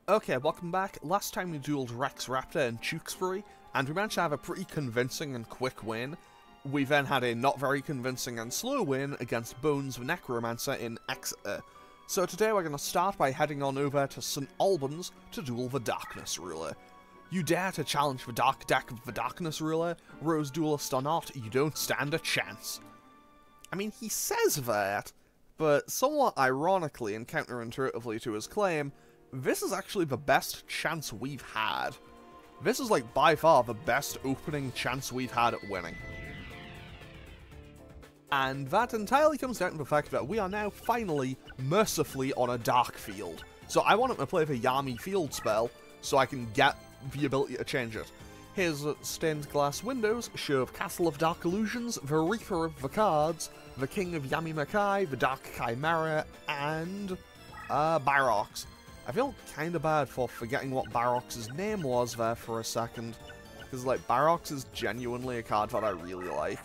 Okay, welcome back. Last time we dueled Rex Raptor and Tewkesbury, and we managed to have a pretty convincing and quick win. We then had a not very convincing and slow win against Bones the Necromancer in Exeter. So today we're going to start by heading on over to St Albans to duel the Darkness Ruler. You dare to challenge the Dark Deck of the Darkness Ruler, Rose Duelist or not, you don't stand a chance. I mean, he says that, but somewhat ironically and counterintuitively to his claim, this is actually the best chance we've had. This is like by far the best opening chance we've had at winning. And that entirely comes down to the fact that we are now finally, mercifully, on a dark field. So I want him to play the Yami field spell so I can get the ability to change it. His stained glass windows show the Castle of Dark Illusions, the Reaper of the Cards, the King of Yami Makai, the Dark Chimera, and Barox. I feel kinda bad for forgetting what Barox's name was there for a second, because like Barox is genuinely a card that I really like.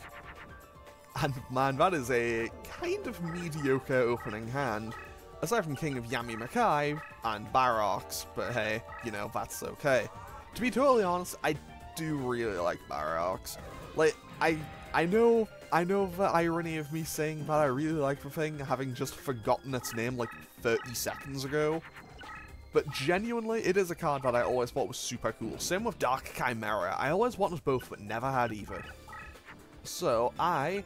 And man, that is a kind of mediocre opening hand, aside from King of Yami Makai and Barox, but hey, you know, that's okay. To be totally honest, I do really like Barox. Like, I know the irony of me saying that I really like the thing, having just forgotten its name like 30 seconds ago. But genuinely, it is a card that I always thought was super cool. Same with Dark Chimera. I always wanted both, but never had either. So, I'm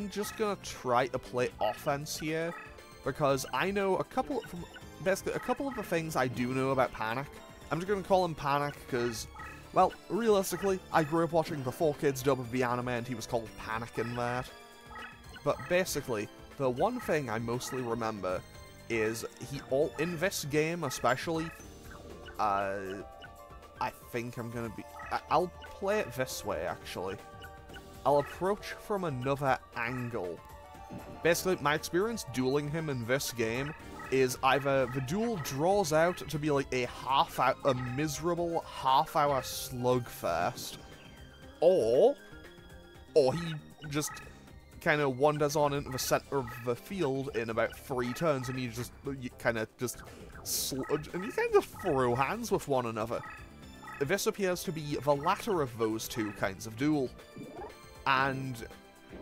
just gonna try to play offense here, because I know basically a couple of the things I do know about Panik. I'm just gonna call him Panik, because, well, realistically, I grew up watching the 4Kids dub of the anime, and he was called Panik in that. But basically, the one thing I mostly remember is in this game especially, I think I'm gonna be, I'll play it this way actually. I'll approach from another angle. Basically, my experience dueling him in this game is either the duel draws out to be like a miserable half-hour slugfest, or he just kind of wanders on into the center of the field in about 3 turns, and you kind of just throw hands with one another. This appears to be the latter of those two kinds of duel. And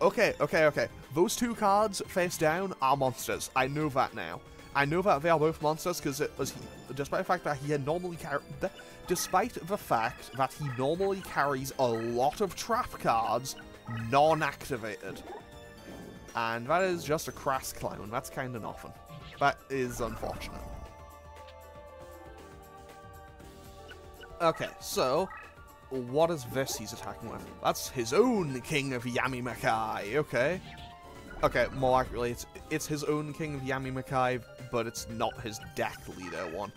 okay. Those two cards face down are monsters. I know that now. I know that they are both monsters because despite the fact that he normally carries a lot of trap cards non-activated. And that is just a crass clown. That's kind of nothing. That is unfortunate. Okay, so what is this he's attacking with? That's his own King of Yami Makai, okay. Okay, more accurately, it's his own King of Yami Makai, but it's not his deck leader one.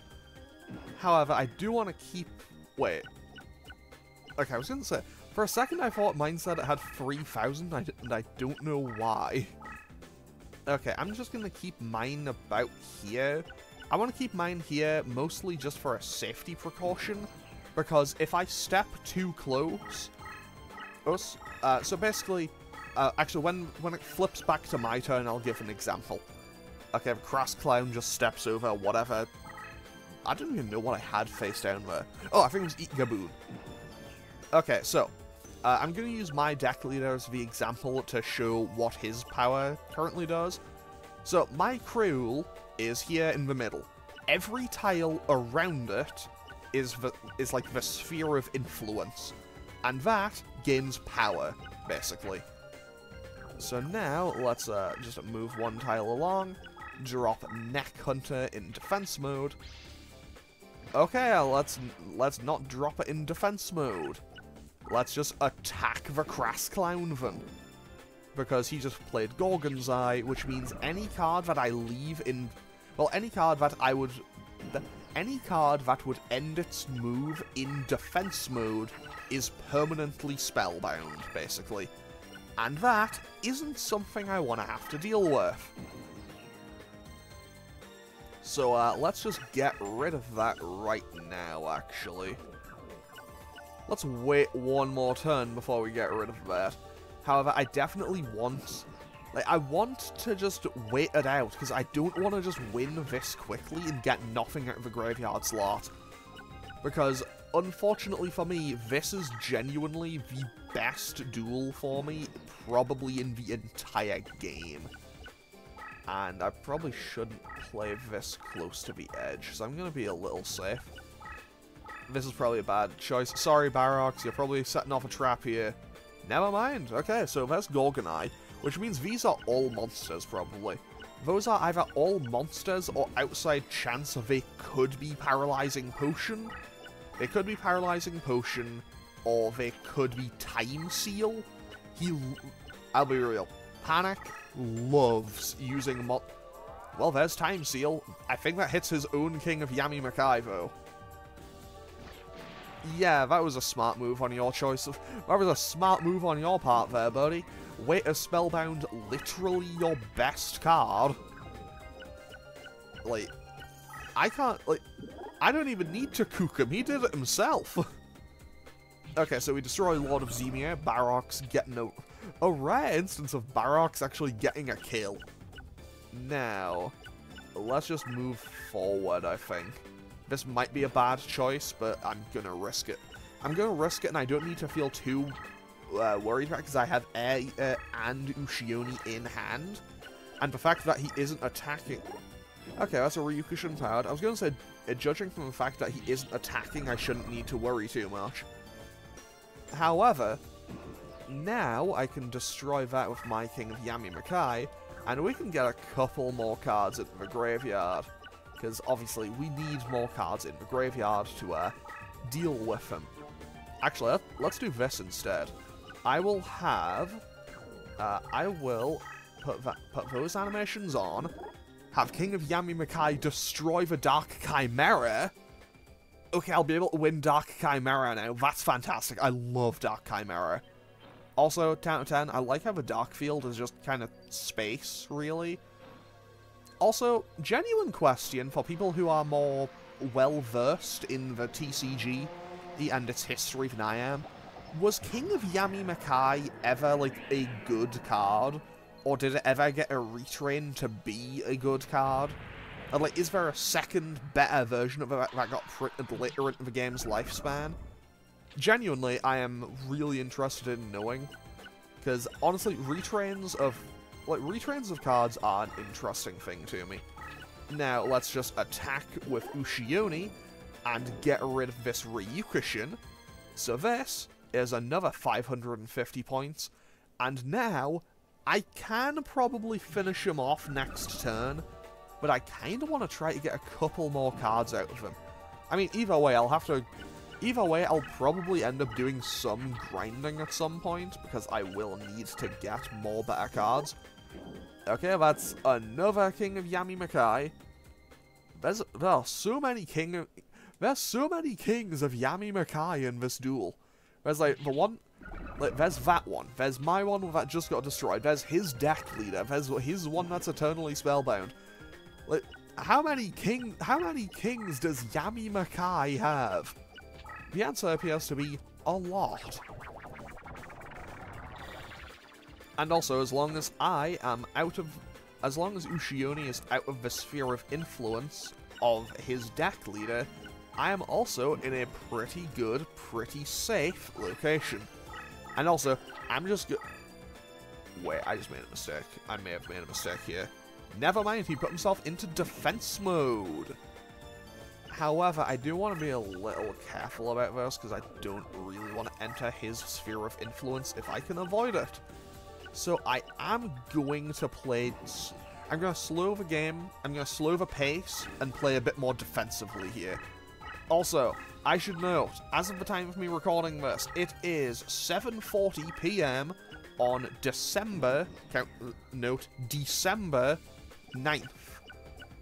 However, I do want to keep... Wait. Okay, I was going to say, for a second I thought mine said it had 3,000, and I don't know why. Okay, I'm just going to keep mine about here. I want to keep mine here mostly just for a safety precaution, because if I step too close... so basically, actually when it flips back to my turn, I'll give an example. Okay, the Crass Clown just steps over whatever... I don't even know what I had face down there. Oh, I think it was Eat Gaboon. Okay, so, I'm going to use my deck leader as the example to show what his power currently does. So, my Creole is here in the middle. Every tile around it is like the sphere of influence. And that gains power, basically. So now, let's just move one tile along, drop Neck Hunter in defense mode. Okay, let's not drop it in defense mode. Let's just attack the Crass Clown then. Because he just played Gorgon's Eye, which means any card that I leave in... Well, any card that would end its move in defense mode is permanently spellbound, basically. And that isn't something I want to have to deal with. So, let's just get rid of that right now, actually. Let's wait one more turn before we get rid of that. However, I definitely want... Like, I want to just wait it out, because I don't want to just win this quickly and get nothing out of the graveyard slot. Because, unfortunately for me, this is genuinely the best duel for me, probably in the entire game. And I probably shouldn't play this close to the edge, so I'm going to be a little safe. This is probably a bad choice. Sorry, Barox, you're probably setting off a trap here. Never mind. Okay, so there's Gorgonite, which means these are all monsters, probably. Those are either all monsters or outside chance they could be Paralyzing Potion. They could be Paralyzing Potion, or they could be Time Seal. I'll be real. Panik loves using well, there's Time Seal. I think that hits his own King of Yami Makai, though. Yeah, that was a smart move on your choice. That was a smart move on your part there, buddy. Way to spellbound literally your best card. Like, I can't, like, I don't even need to cook him. He did it himself. Okay, so we destroy Lord of Zemia. Barox getting a rare instance of Barox actually getting a kill. Now, let's just move forward, I think. This might be a bad choice, but I'm gonna risk it. I'm gonna risk it, and I don't need to feel too worried about it, because I have Air and Ushioni in hand. And the fact that he isn't attacking... Okay, that's a Ryukushin powered. I was gonna say, judging from the fact that he isn't attacking, I shouldn't need to worry too much. However, now I can destroy that with my King of Yami Makai, and we can get a couple more cards in the graveyard. Because obviously we need more cards in the graveyard to deal with them. Actually, let's do this instead. I will have... I will put those animations on, have King of Yami Makai destroy the Dark Chimera. Okay, I'll be able to win Dark Chimera now. That's fantastic. I love Dark Chimera. Also, 10 out of 10, I like how the Dark Field is just kind of space, really. Also, genuine question for people who are more well-versed in the TCG and its history than I am. Was King of Yami Makai ever, like, a good card? Or did it ever get a retrain to be a good card? And, like, is there a second, better version of it that got printed later into the game's lifespan? Genuinely, I am really interested in knowing. Because, honestly, retrains of cards are an interesting thing to me. Now, let's just attack with Ushioni and get rid of this Ryukushin. So this is another 550 points. And now, I can probably finish him off next turn, but I kind of want to try to get a couple more cards out of him. I mean, either way, I'll probably end up doing some grinding at some point, because I will need to get more better cards. Okay, that's another King of Yami Makai. There are so many kings of Yami Makai in this duel. There's like the one, like there's that one. There's my one that just got destroyed. There's his deck leader. There's his one that's eternally spellbound. Like, how many kings does Yami Makai have? The answer appears to be a lot. And also, as long as Ushioni is out of the sphere of influence of his deck leader, I am also in a pretty good, pretty safe location. And also, wait, I just made a mistake. I may have made a mistake here. Never mind, he put himself into defense mode. However, I do want to be a little careful about this, because I don't really want to enter his sphere of influence if I can avoid it. So I am going to play... I'm going to slow the game, I'm going to slow the pace, and play a bit more defensively here. Also, I should note, as of the time of me recording this, it is 7:40 PM on December 9th.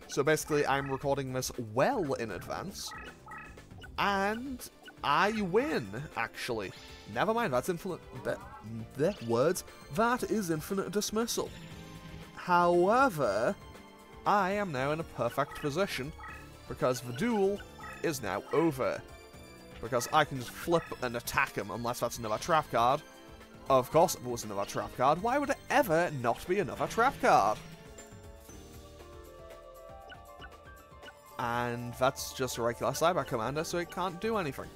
So basically, I'm recording this well in advance, and I win, actually. Never mind, that's infinite... That is infinite dismissal. However, I am now in a perfect position, because the duel is now over. Because I can just flip and attack him, unless that's another trap card. Of course it was another trap card. Why would it ever not be another trap card? And that's just a regular cyber commander, so it can't do anything.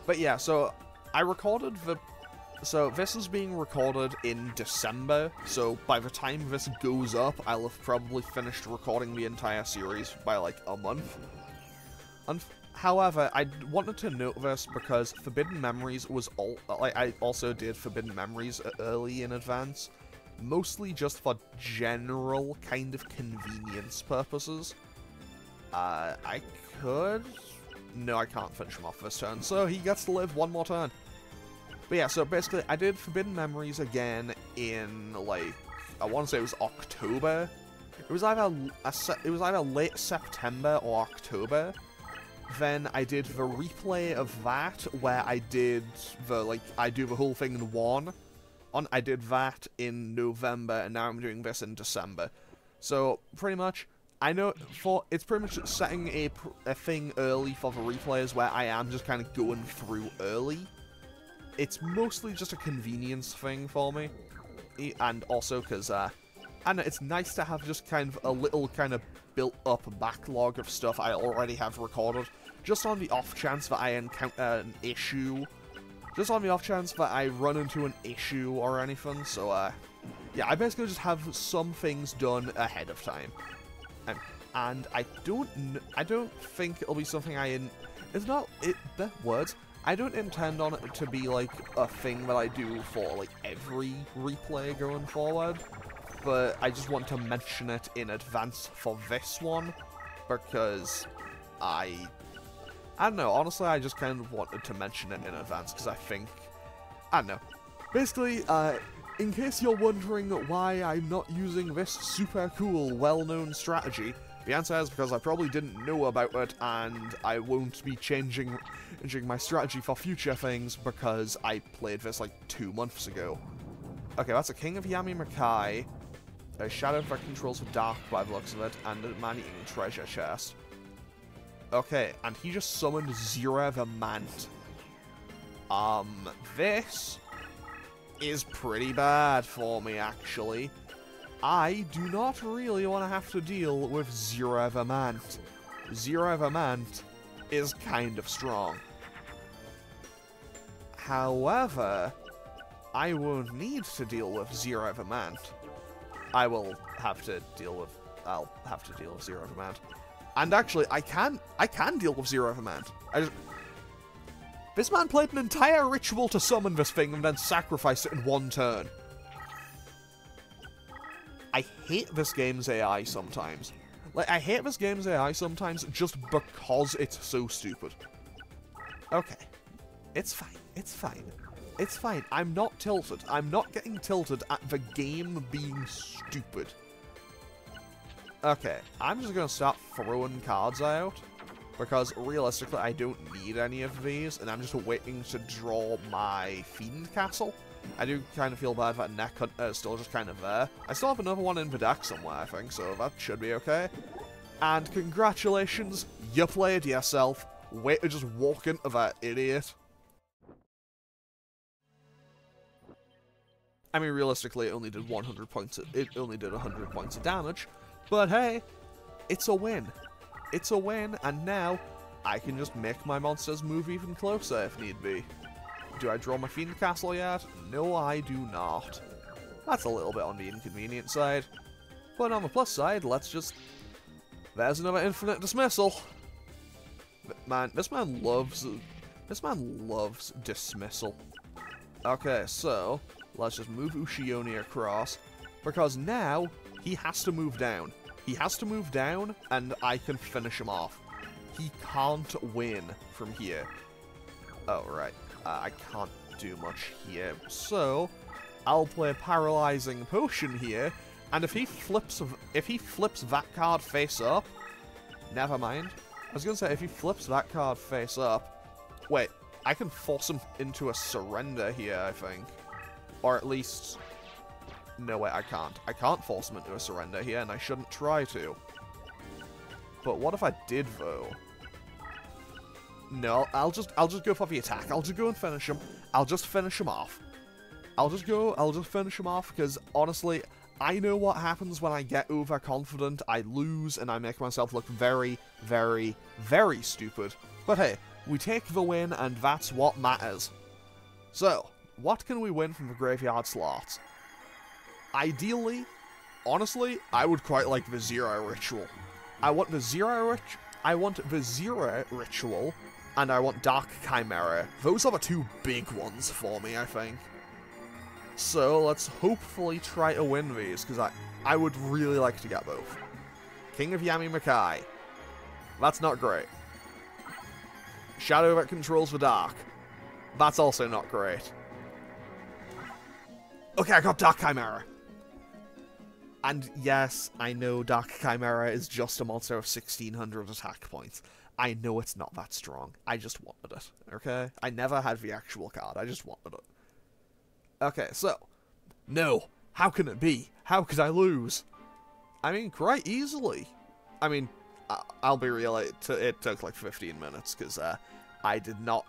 But yeah, so I recorded the... So this is being recorded in December, so by the time this goes up, I'll have probably finished recording the entire series by like a month. However, I wanted to note this because Forbidden Memories was I also did Forbidden Memories early in advance, mostly just for general kind of convenience purposes. I could... No, I can't finish him off this turn, so he gets to live one more turn. But yeah, so basically, I did Forbidden Memories again in, like, I want to say it was October. It was either late September or October. Then I did the replay of that, where I did the, like, I do the whole thing in one. I did that in November, and now I'm doing this in December. So, pretty much, I know it's pretty much setting a thing early for the replays where I am just kind of going through early. It's mostly just a convenience thing for me, and also because, and it's nice to have just kind of a little kind of built-up backlog of stuff I already have recorded, just on the off chance that I encounter an issue, just on the off chance that I run into an issue or anything, so, yeah, I basically just have some things done ahead of time. And I don't think it'll be something I don't intend on it to be, like, a thing that I do for, like, every replay going forward, but I just want to mention it in advance for this one, because I don't know, honestly, I just kind of wanted to mention it in advance, because I don't know. Basically, in case you're wondering why I'm not using this super cool, well-known strategy, the answer is because I probably didn't know about it, and I won't be changing my strategy for future things because I played this like 2 months ago. Okay, that's a King of Yami Makai, a Shadow that controls the dark by the looks of it, and a man-eating treasure chest. Okay, and he just summoned Zira the Mant. This is pretty bad for me, actually. I do not really want to have to deal with Zira the Mant. Zira the Mant is kind of strong. However, I won't need to deal with Zira the Mant. I'll have to deal with Zira the Mant. And actually, I can deal with Zira the Mant. This man played an entire ritual to summon this thing and then sacrificed it in one turn. I hate this game's AI sometimes. Like, I hate this game's AI sometimes just because it's so stupid. Okay. It's fine. It's fine. It's fine. I'm not tilted. I'm not getting tilted at the game being stupid. Okay. I'm just gonna start throwing cards out, because realistically I don't need any of these, and I'm just waiting to draw my Fiend Castle. I do kind of feel bad that Neck Hunter is still just kind of there. I still have another one in the deck somewhere, I think, so that should be okay. And congratulations, you played yourself. Wait to just walk into that idiot. I mean, realistically, it only did 100 points. It only did 100 points of damage, but hey, it's a win. It's a win, and now I can just make my monsters move even closer if need be. Do I draw my Fiend Castle yet? No, I do not. That's a little bit on the inconvenient side. But on the plus side, there's another infinite dismissal. Man, this man loves dismissal. Okay, so let's just move Ushioni across, because now he has to move down. He has to move down, and I can finish him off. He can't win from here. Oh, right. I can't do much here. So, I'll play a Paralyzing Potion here, and if he flips that card face up, never mind. I was gonna say, if he flips that card face up, wait, I can force him into a surrender here, I think. Or at least, no, wait, I can't. I can't force him into a surrender here, and I shouldn't try to. But what if I did, though? No, I'll just go for the attack. I'll just go and finish him. I'll just finish him off. I'll just finish him off, because honestly, I know what happens when I get overconfident. I lose, and I make myself look very, very, very stupid. But hey, we take the win, and that's what matters. So, what can we win from the graveyard slots? Ideally, honestly, I would quite like the Zero Ritual. I want the Zero Ritual, and I want Dark Chimera. Those are the two big ones for me, I think. So, let's hopefully try to win these, because I would really like to get both. King of Yami Makai. That's not great. Shadow that controls the dark. That's also not great. Okay, I got Dark Chimera. And yes, I know Dark Chimera is just a monster of 1600 attack points. I know it's not that strong. I just wanted it, okay? I never had the actual card, I just wanted it. Okay, so. No! How can it be? How could I lose? I mean, quite easily. I mean, I'll be real, it took like 15 minutes, because I did not...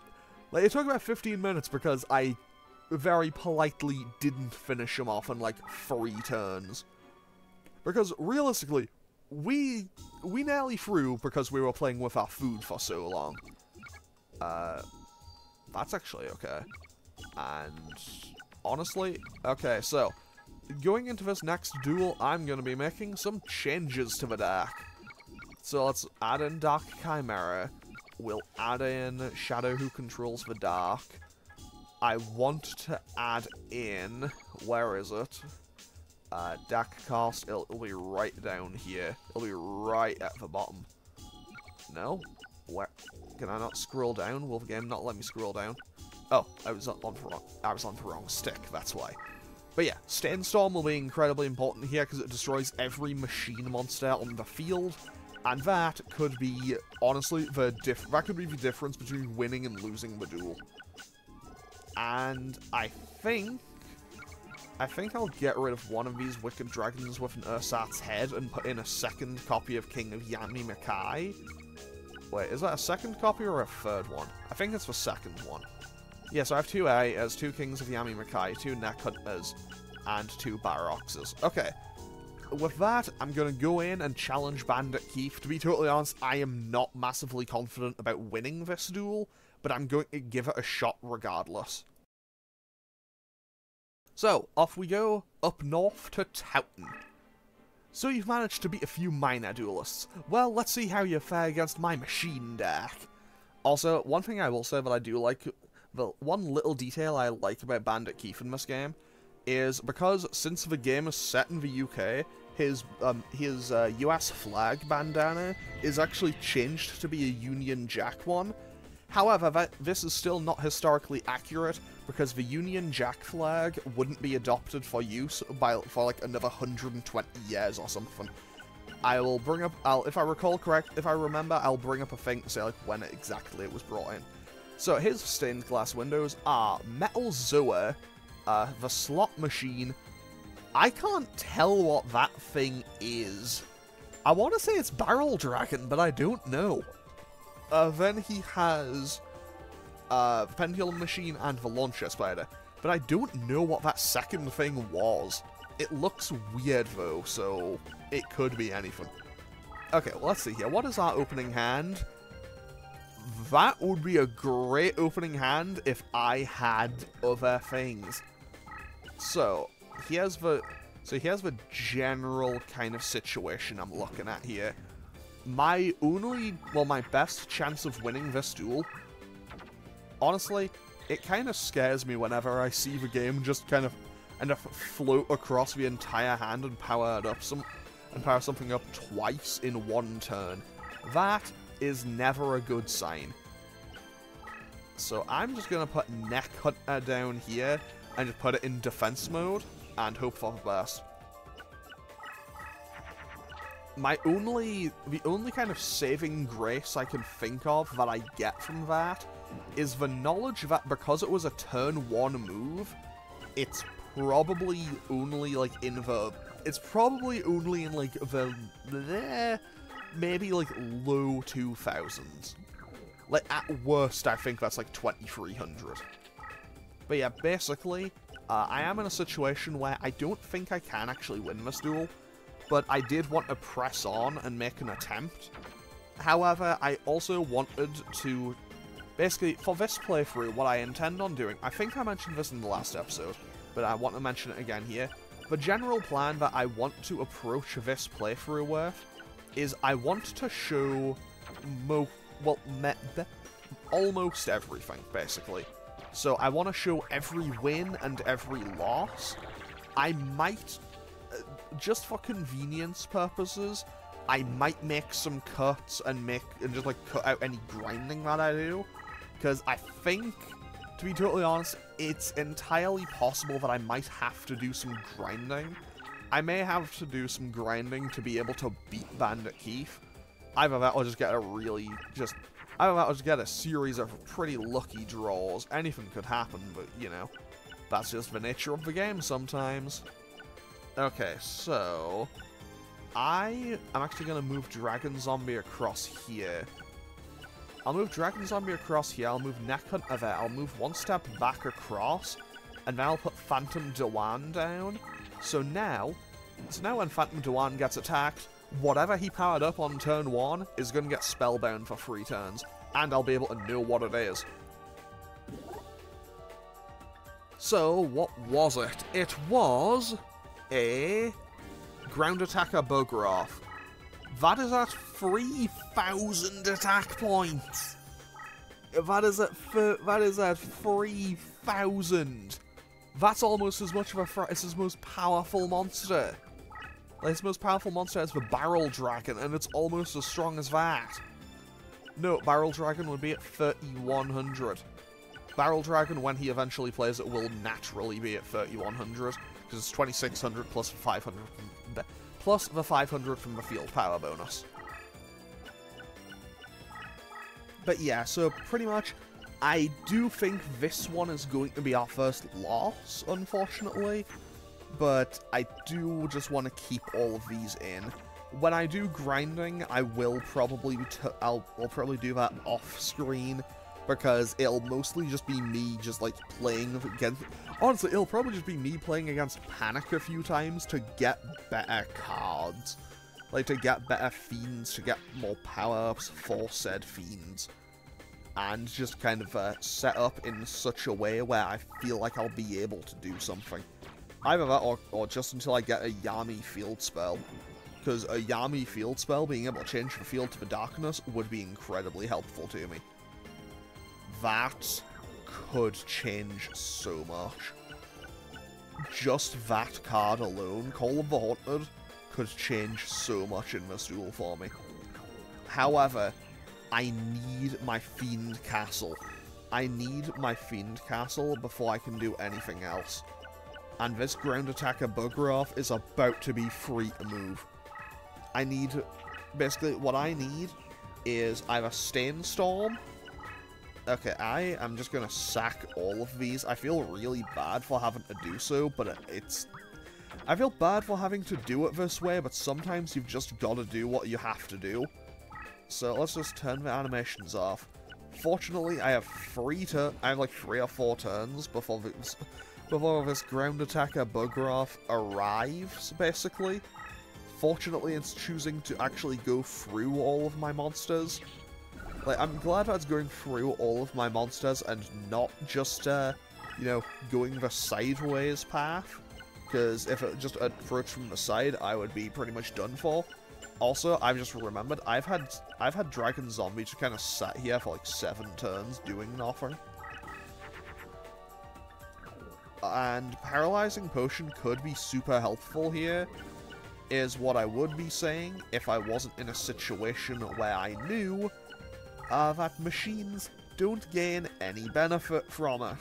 Like, it took about 15 minutes because I very politely didn't finish him off in like 3 turns. Because, realistically, we nearly threw because we were playing with our food for so long. That's actually okay. And, honestly, okay, so, going into this next duel, I'm going to be making some changes to the deck. So let's add in Dark Chimera. We'll add in Shadow who controls the dark. I want to add in... Where is it? Deck cast, it'll be right down here. It'll be right at the bottom. No? Where? Can I not scroll down? Will the game not let me scroll down? Oh, I was on the wrong stick, that's why. But yeah, Stainstorm will be incredibly important here because it destroys every machine monster on the field. And that could be, honestly, that could be the difference between winning and losing the duel. And I think I'll get rid of one of these Wicked Dragons with an Ursat's head and put in a second copy of King of Yami Makai. Wait, is that a second copy or a third one? I think it's the second one. Yeah, so I have 2 Airs, 2 Kings of Yami Makai, 2 Neck Hunters, and 2 Baroxes. Okay. With that, I'm going to go in and challenge Bandit Keith. To be totally honest, I am not massively confident about winning this duel, but I'm going to give it a shot regardless. So, off we go, up north to Towton. So you've managed to beat a few minor duelists. Well, let's see how you fare against my machine deck. Also, one thing I will say that I do like, the one little detail I like about Bandit Keith in this game, is because since the game is set in the UK, his US flag bandana is actually changed to be a Union Jack one. However, this is still not historically accurate because the Union Jack flag wouldn't be adopted for use for like another 120 years or something. I will bring up, if I recall correct, if I remember, I'll bring up a thing to say like when exactly it was brought in. So his stained glass windows are Metal Zoa, the slot machine. I can't tell what that thing is. I want to say it's Barrel Dragon, but I don't know. Then he has the Pendulum Machine and the Launcher Spider, but I don't know what that second thing was. It looks weird though, so it could be anything. Okay, well, let's see here. What is our opening hand? That would be a great opening hand if I had other things. So here's the general kind of situation I'm looking at here. My best chance of winning this duel, honestly, it kind of scares me whenever I see the game just kind of float across the entire hand and power something up twice in one turn. That is never a good sign. So I'm just gonna put Neck Hunter down here and just put it in defense mode and hope for the best. The only kind of saving grace I can think of that I get from that is the knowledge that because it was a turn 1 move, it's probably only like in the maybe like low 2000s. Like at worst I think that's like 2300. But yeah, basically I am in a situation where I don't think I can actually win this duel, but I did want to press on and make an attempt. However, I also wanted to... Basically, for this playthrough, what I intend on doing... I think I mentioned this in the last episode, but I want to mention it again here. The general plan that I want to approach this playthrough with is I want to show almost everything, basically. So I want to show every win and every loss. I might, just for convenience purposes, I might make some cuts and just like cut out any grinding that I do. Because I think, to be totally honest, it's entirely possible that I might have to do some grinding. I may have to do some grinding to be able to beat Bandit Keith. Either that or just get a series of pretty lucky draws. Anything could happen, but, you know, that's just the nature of the game sometimes. Okay, so... I am actually going to move Dragon Zombie across here. I'll move Dragon Zombie across here, I'll move Neck Hunter there, I'll move one step back across, and then I'll put Phantom Dewan down. So now when Phantom Dewan gets attacked, whatever he powered up on turn 1 is going to get spellbound for 3 turns, and I'll be able to know what it is. So, what was it? It was a Ground Attacker Bugroth. That is at 3,000 attack points! That is at 3,000! That's almost as much of a it's his most powerful monster. Like, his most powerful monster is the Barrel Dragon, and it's almost as strong as that. No, Barrel Dragon would be at 3,100. Barrel Dragon, when he eventually plays it, will naturally be at 3,100, because it's 2,600 plus 500 plus the 500 from the field power bonus. But yeah, so pretty much, I do think this one is going to be our first loss, unfortunately. But I do just want to keep all of these in. When I do grinding, I will probably I'll probably do that off screen, because it'll mostly just be me just like playing against. Honestly, it'll probably just be me playing against Panik a few times to get better cards, like to get better fiends, to get more power-ups for said fiends, and just kind of set up in such a way where I feel like I'll be able to do something. Either that or just until I get a Yami field spell. Because a Yami field spell, being able to change the field to the darkness, would be incredibly helpful to me. That could change so much. Just that card alone, Call of the Haunted, could change so much in this duel for me. However, I need my Fiend Castle. I need my Fiend Castle before I can do anything else. And this Ground Attacker Bugroth is about to be free to move. Basically, what I need is either Stainstorm. Okay, I am just going to sack all of these. I feel really bad for having to do so, but I feel bad for having to do it this way, but sometimes you've just got to do what you have to do. So let's just turn the animations off. Fortunately, I have like 3 or 4 turns before this Ground Attacker Bugroth arrives, basically. Fortunately, it's choosing to actually go through all of my monsters. Like, I'm glad that it's going through all of my monsters and not just, you know, going the sideways path. Because if it just approached from the side, I would be pretty much done for. Also, I've just remembered, I've had Dragon Zombie just kind of sat here for like 7 turns doing nothing. And Paralyzing Potion could be super helpful here, is what I would be saying if I wasn't in a situation where I knew that machines don't gain any benefit from it.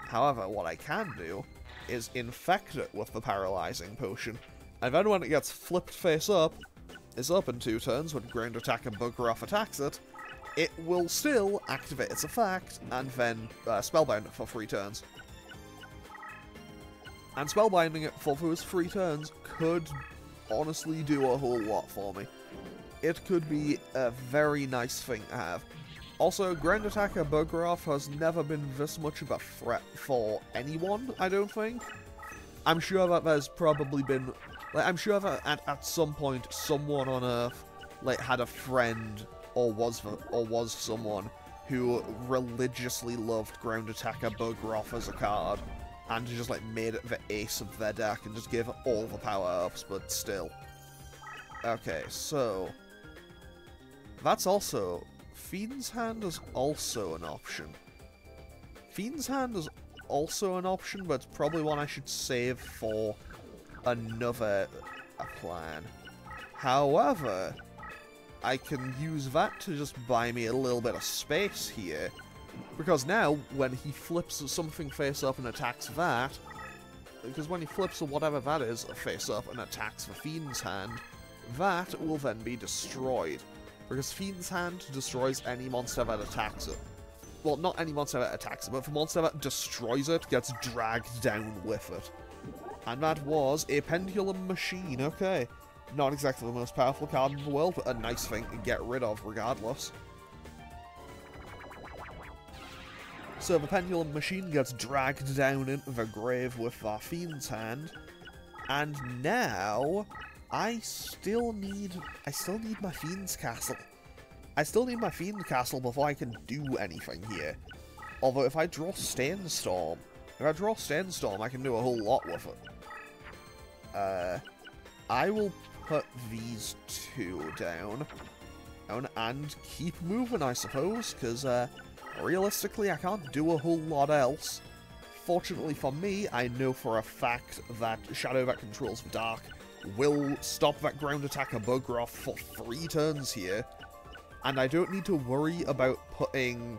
However, what I can do is infect it with the Paralyzing Potion, and then when it gets flipped face up, is up in 2 turns when Ground Attacker Bugroth attacks it, it will still activate its effect, and then spellbind it for 3 turns. And spellbinding it for those 3 turns could honestly do a whole lot for me. It could be a very nice thing to have. Also, Ground Attacker Bugroff has never been this much of a threat for anyone, I don't think. I'm sure that there's probably been... Like, I'm sure that at some point, someone on Earth, like, had a friend, or was someone, who religiously loved Ground Attacker Bugroff as a card, and just, like, made it the ace of their deck, and just gave it all the power-ups, but still. Okay, so... That's also... Fiend's Hand is also an option. Fiend's Hand is also an option, but it's probably one I should save for another plan. However, I can use that to just buy me a little bit of space here, because now, when he flips something face up and attacks that, because when he flips whatever that is face up and attacks the Fiend's Hand, that will then be destroyed. Because Fiend's Hand destroys any monster that attacks it. Well, not any monster that attacks it, but the monster that destroys it gets dragged down with it. And that was a Pendulum Machine, okay. Not exactly the most powerful card in the world, but a nice thing to get rid of regardless. So the Pendulum Machine gets dragged down into the grave with our Fiend's Hand. And now... I still need my Fiend's Castle. I still need my Fiend Castle before I can do anything here. Although if I draw Stainstorm, I can do a whole lot with it. I will put these two down and keep moving, I suppose, because realistically I can't do a whole lot else. Fortunately for me, I know for a fact that Shadow that controls the Dark will stop that Ground Attacker Bugroff for 3 turns here, and I don't need to worry about putting,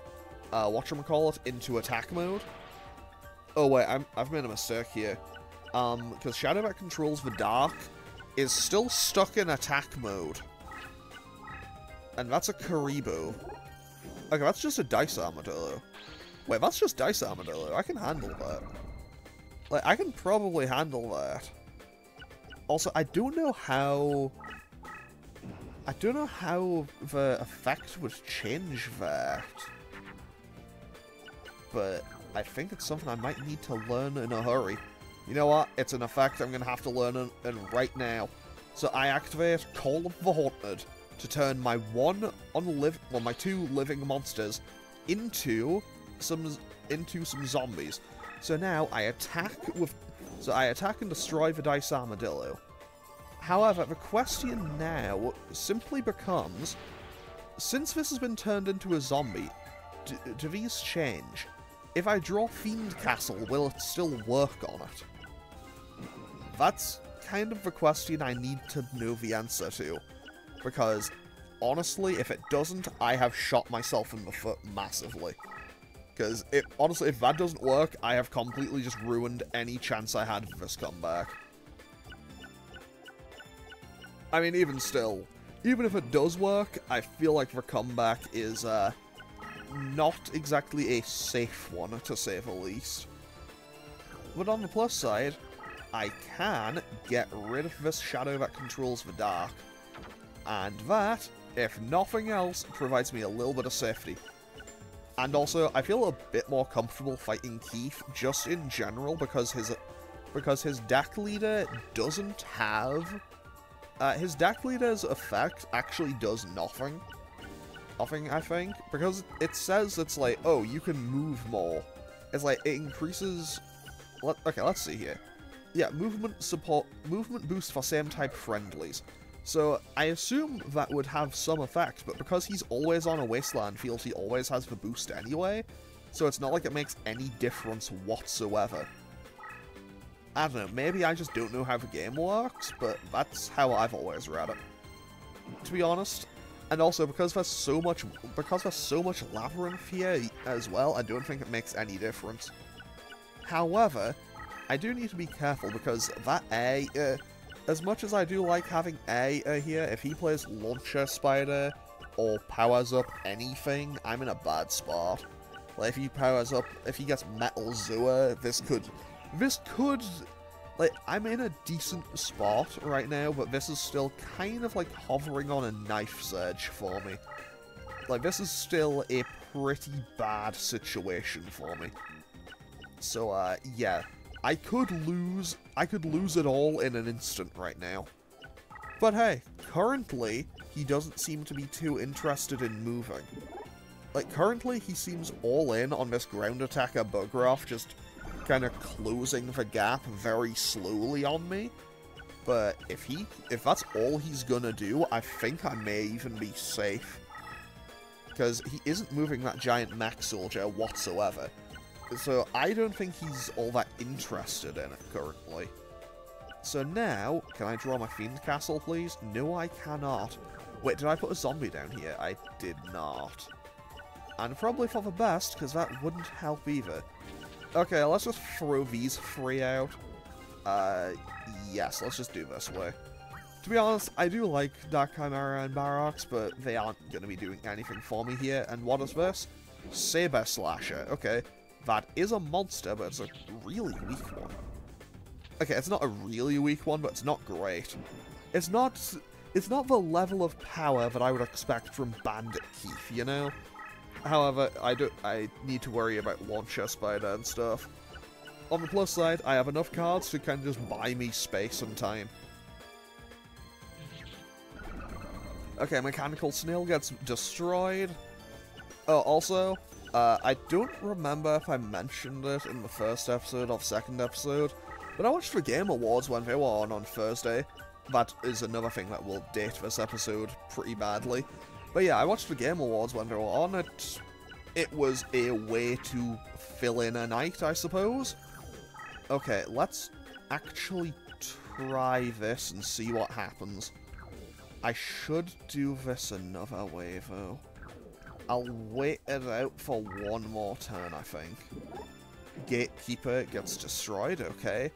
whatchamacallit, into attack mode. Oh wait, I've made a mistake here, because Shadow that controls the Dark is still stuck in attack mode, and that's a Karibo. Okay, that's just a Dice Armadillo. Wait, that's just Dice Armadillo. I can handle that. Like, I can probably handle that. Also, I don't know how the effect would change that. But I think it's something I might need to learn in a hurry. You know what? It's an effect I'm going to have to learn right now. So I activate Call of the Haunted to turn my my 2 living monsters into some zombies. So now I attack and destroy the Dice Armadillo. However, the question now simply becomes, since this has been turned into a zombie, do these change? If I draw Fiend Castle, will it still work on it? That's kind of the question I need to know the answer to. Because, honestly, if it doesn't, I have shot myself in the foot massively. Because, honestly, if that doesn't work, I have completely just ruined any chance I had of this comeback. I mean, even still, even if it does work, I feel like the comeback is, not exactly a safe one, to say the least. But on the plus side, I can get rid of this Shadow that controls the Dark. And that, if nothing else, provides me a little bit of safety. And also, I feel a bit more comfortable fighting Keith, just in general, because his deck leader doesn't have... his deck leader's effect actually does nothing. Nothing, I think. Because it says it's like, oh, you can move more. It's like, it increases... Okay, let's see here. Yeah, movement boost for same type friendlies. So, I assume that would have some effect, but because he's always on a wasteland field, he always has the boost anyway, so it's not like it makes any difference whatsoever. I don't know, maybe I just don't know how the game works, but that's how I've always read it, to be honest. And also, because there's so much Labyrinth here as well, I don't think it makes any difference. However, I do need to be careful, because that A... as much as I do like having A here, if he plays Launcher Spider or powers up anything, I'm in a bad spot. Like, if he gets Metal Zua, this could, like, I'm in a decent spot right now, but this is still kind of like hovering on a knife's edge for me. Like, this is still a pretty bad situation for me. So, yeah. I could lose it all in an instant right now. But hey, currently, he doesn't seem to be too interested in moving. Like, currently, he seems all in on this ground attacker Bugroff, just kind of closing the gap very slowly on me. But if that's all he's gonna do, I think I may even be safe. Because he isn't moving that giant mech soldier whatsoever. So I don't think he's all that interested in it currently. So now, can I draw my Fiend Castle, please? No, I cannot. Wait, did I put a zombie down here? I did not. And probably for the best, because that wouldn't help either. Okay, let's just throw these three out. Yes, let's just do this way. To be honest, I do like Dark Chimera and Barracks, but they aren't going to be doing anything for me here. And what is this? Saber Slasher. Okay, that is a monster, but it's a really weak one. Okay, it's not a really weak one, but it's not great. It's not the level of power that I would expect from Bandit Keith, you know? However, I need to worry about Launcher Spider and stuff. On the plus side, I have enough cards to kind of just buy me space and time. Okay, Mechanical Snail gets destroyed. Oh, also, I don't remember if I mentioned it in the first episode or second episode, but I watched the Game Awards when they were on Thursday. That is another thing that will date this episode pretty badly. But yeah, I watched the Game Awards when they were on it. It was a way to fill in a night, I suppose. Okay, let's actually try this and see what happens. I should do this another way, though. I'll wait it out for one more turn, I think. Gatekeeper gets destroyed, okay.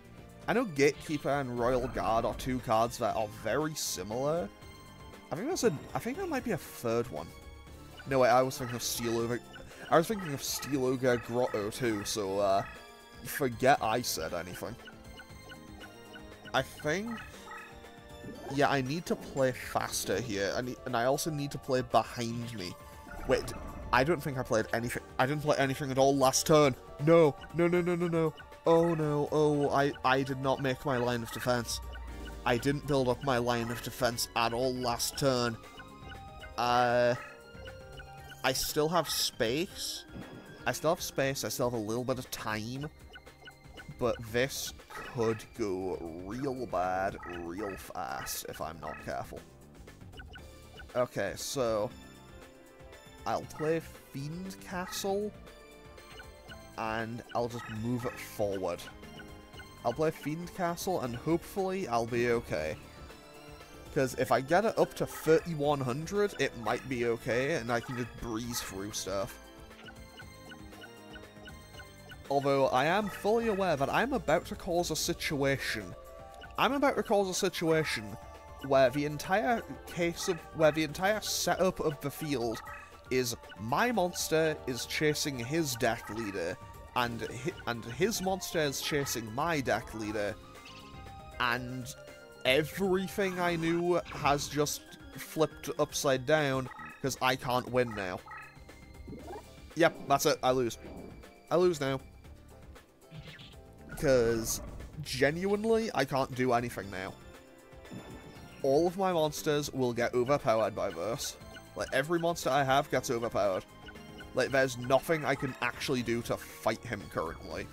I know Gatekeeper and Royal Guard are two cards that are very similar. I think that might be a third one. No, wait, I was thinking of Steel Ogre Grotto too, so, forget I said anything. I think... Yeah, I need to play faster here, and I also need to play behind me. Wait, I don't think I played anything. I didn't play anything at all last turn. No. Oh no, oh, I did not make my line of defense. I didn't build up my line of defense at all last turn. I still have space. I still have a little bit of time. But this could go real bad, real fast, if I'm not careful. Okay, so... I'll play Fiend Castle, and I'll just move it forward. I'll play Fiend Castle, and hopefully I'll be okay. Because if I get it up to 3100, it might be okay, and I can just breeze through stuff. Although I am fully aware that I'm about to cause a situation. Where the entire setup of the field is my monster is chasing his deck leader, and his monster is chasing my deck leader, and everything I knew has just flipped upside down because I can't win now. Yep, that's it. I lose. I lose now. Because, genuinely, I can't do anything now. All of my monsters will get overpowered by this. Like, every monster I have gets overpowered. Like, there's nothing I can actually do to fight him currently.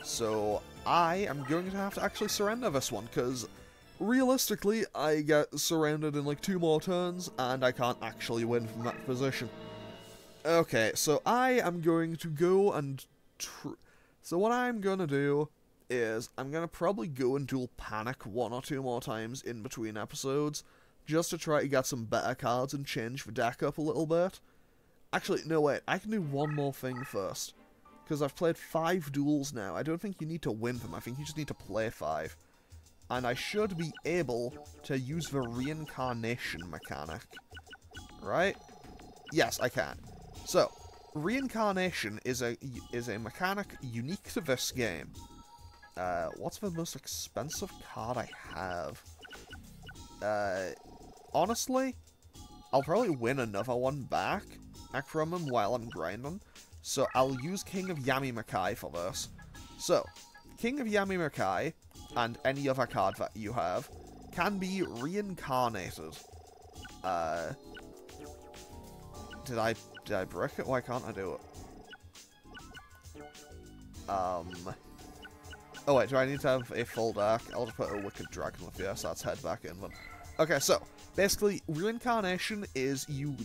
So, I am going to have to actually surrender this one, because, realistically, I get surrounded in, like, 2 more turns, and I can't actually win from that position. Okay, so I am going to go and... So what I'm going to do is I'm going to probably go and duel Panik 1 or 2 more times in between episodes, just to try to get some better cards and change the deck up a little bit. Actually, no wait, I can do one more thing first, because I've played 5 duels now. I don't think you need to win them, I think you just need to play 5. And I should be able to use the reincarnation mechanic. Right? Yes, I can. So, reincarnation is a mechanic unique to this game. What's the most expensive card I have? Honestly, I'll probably win another one back, back from him while I'm grinding. So I'll use King of Yami-Makai for this. So, King of Yami-Makai, and any other card that you have, can be reincarnated. Did I break it? Why can't I do it? Oh wait, do I need to have a full deck? I'll just put a Wicked Dragon with you, so let's head back in then. Okay, so, basically, reincarnation is you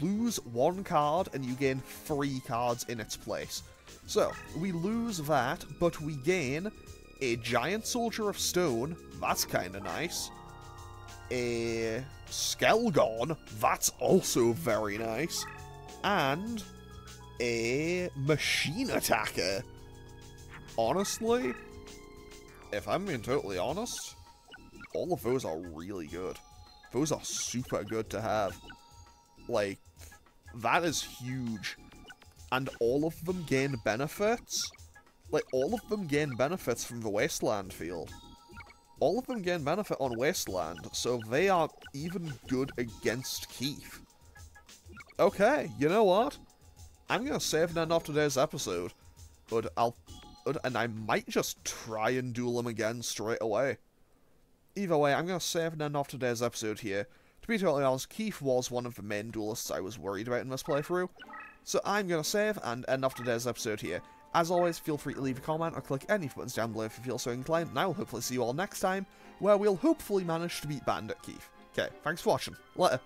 lose one card and you gain 3 cards in its place. So, we lose that, but we gain a Giant Soldier of Stone, that's kinda nice. A Skelgon, that's also very nice. And a Machine Attacker. Honestly, if I'm being totally honest, all of those are really good. Those are super good to have. Like, that is huge. And all of them gain benefits. Like, all of them gain benefits from the Wasteland field. All of them gain benefit on Wasteland, so they are even good against Keith. Okay, you know what? I'm gonna save and end off today's episode. And I might just try and duel him again straight away. Either way, I'm gonna save and end off today's episode here. To be totally honest, Keith was one of the main duelists I was worried about in this playthrough. So I'm gonna save and end off today's episode here. As always, feel free to leave a comment or click any buttons down below if you feel so inclined, and I will hopefully see you all next time, where we'll hopefully manage to beat Bandit Keith. Okay, thanks for watching. Later.